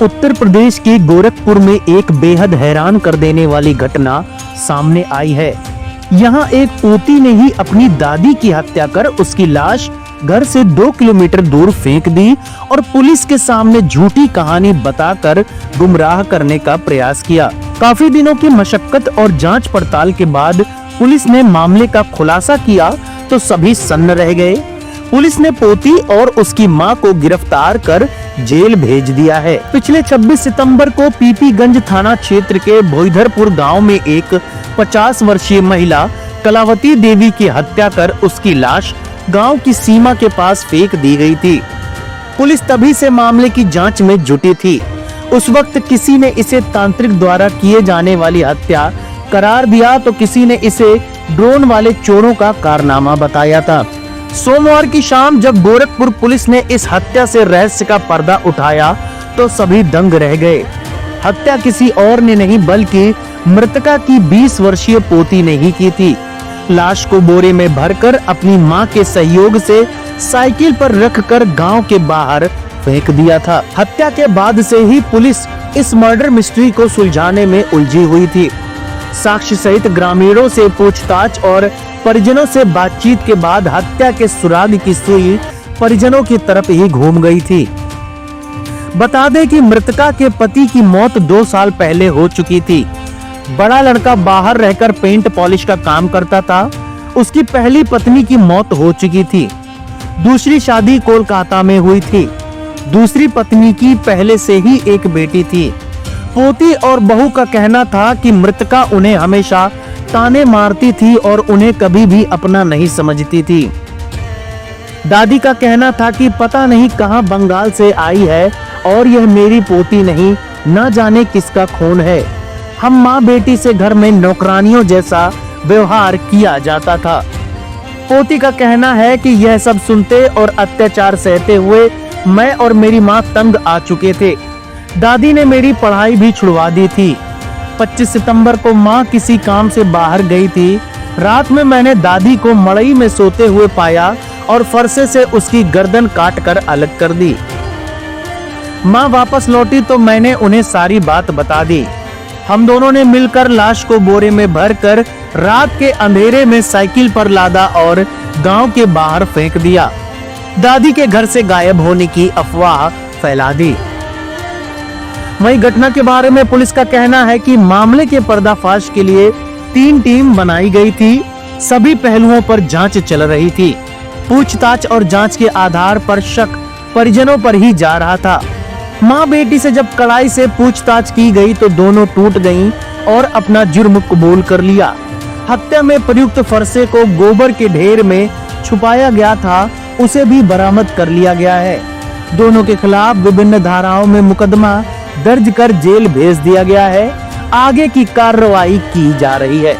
उत्तर प्रदेश के गोरखपुर में एक बेहद हैरान कर देने वाली घटना सामने आई है। यहाँ एक पोती ने ही अपनी दादी की हत्या कर उसकी लाश घर से 2 किलोमीटर दूर फेंक दी और पुलिस के सामने झूठी कहानी बताकर गुमराह करने का प्रयास किया। काफी दिनों की मशक्कत और जांच पड़ताल के बाद पुलिस ने मामले का खुलासा किया तो सभी सन्न रह गए। पुलिस ने पोती और उसकी मां को गिरफ्तार कर जेल भेज दिया है। पिछले 26 सितंबर को पीपीगंज थाना क्षेत्र के भोईधरपुर गांव में एक 50 वर्षीय महिला कलावती देवी की हत्या कर उसकी लाश गांव की सीमा के पास फेंक दी गई थी। पुलिस तभी से मामले की जांच में जुटी थी। उस वक्त किसी ने इसे तांत्रिक द्वारा किए जाने वाली हत्या करार दिया तो किसी ने इसे ड्रोन वाले चोरों का कारनामा बताया था। सोमवार की शाम जब गोरखपुर पुलिस ने इस हत्या से रहस्य का पर्दा उठाया तो सभी दंग रह गए। हत्या किसी और ने नहीं बल्कि मृतका की 20 वर्षीय पोती ने ही की थी। लाश को बोरे में भरकर अपनी मां के सहयोग से साइकिल पर रखकर गांव के बाहर फेंक दिया था। हत्या के बाद से ही पुलिस इस मर्डर मिस्ट्री को सुलझाने में उलझी हुई थी। साक्ष्य सहित ग्रामीणों से पूछताछ और परिजनों से बातचीत के बाद हत्या के सुराग की सुई परिजनों की तरफ ही घूम गई थी। बता दें कि मृतका के पति की मौत 2 साल पहले हो चुकी थी। बड़ा लड़का बाहर रहकर पेंट पॉलिश का काम करता था। उसकी पहली पत्नी की मौत हो चुकी थी। दूसरी शादी कोलकाता में हुई थी। दूसरी पत्नी की पहले से ही एक बेटी थी। पोती और बहू का कहना था कि मृतका उन्हें हमेशा ताने मारती थी और उन्हें कभी भी अपना नहीं समझती थी। दादी का कहना था कि पता नहीं कहां बंगाल से आई है और यह मेरी पोती नहीं, न जाने किसका खून है। हम माँ बेटी से घर में नौकरानियों जैसा व्यवहार किया जाता था। पोती का कहना है कि यह सब सुनते और अत्याचार सहते हुए मैं और मेरी माँ तंग आ चुके थे। दादी ने मेरी पढ़ाई भी छुड़वा दी थी। 25 सितंबर को माँ किसी काम से बाहर गई थी। रात में मैंने दादी को मड़ई में सोते हुए पाया और फरसे से उसकी गर्दन काट कर अलग कर दी। माँ वापस लौटी तो मैंने उन्हें सारी बात बता दी। हम दोनों ने मिलकर लाश को बोरे में भरकर रात के अंधेरे में साइकिल पर लादा और गांव के बाहर फेंक दिया। दादी के घर से गायब होने की अफवाह फैला दी। वहीं घटना के बारे में पुलिस का कहना है कि मामले के पर्दाफाश के लिए 3 टीम बनाई गई थी। सभी पहलुओं पर जांच चल रही थी। पूछताछ और जांच के आधार पर शक परिजनों पर ही जा रहा था। माँ बेटी से जब कड़ाई से पूछताछ की गई तो दोनों टूट गईं और अपना जुर्म कबूल कर लिया। हत्या में प्रयुक्त फरसे को गोबर के ढेर में छुपाया गया था, उसे भी बरामद कर लिया गया है। दोनों के खिलाफ विभिन्न धाराओं में मुकदमा दर्ज कर जेल भेज दिया गया है। आगे की कार्रवाई की जा रही है।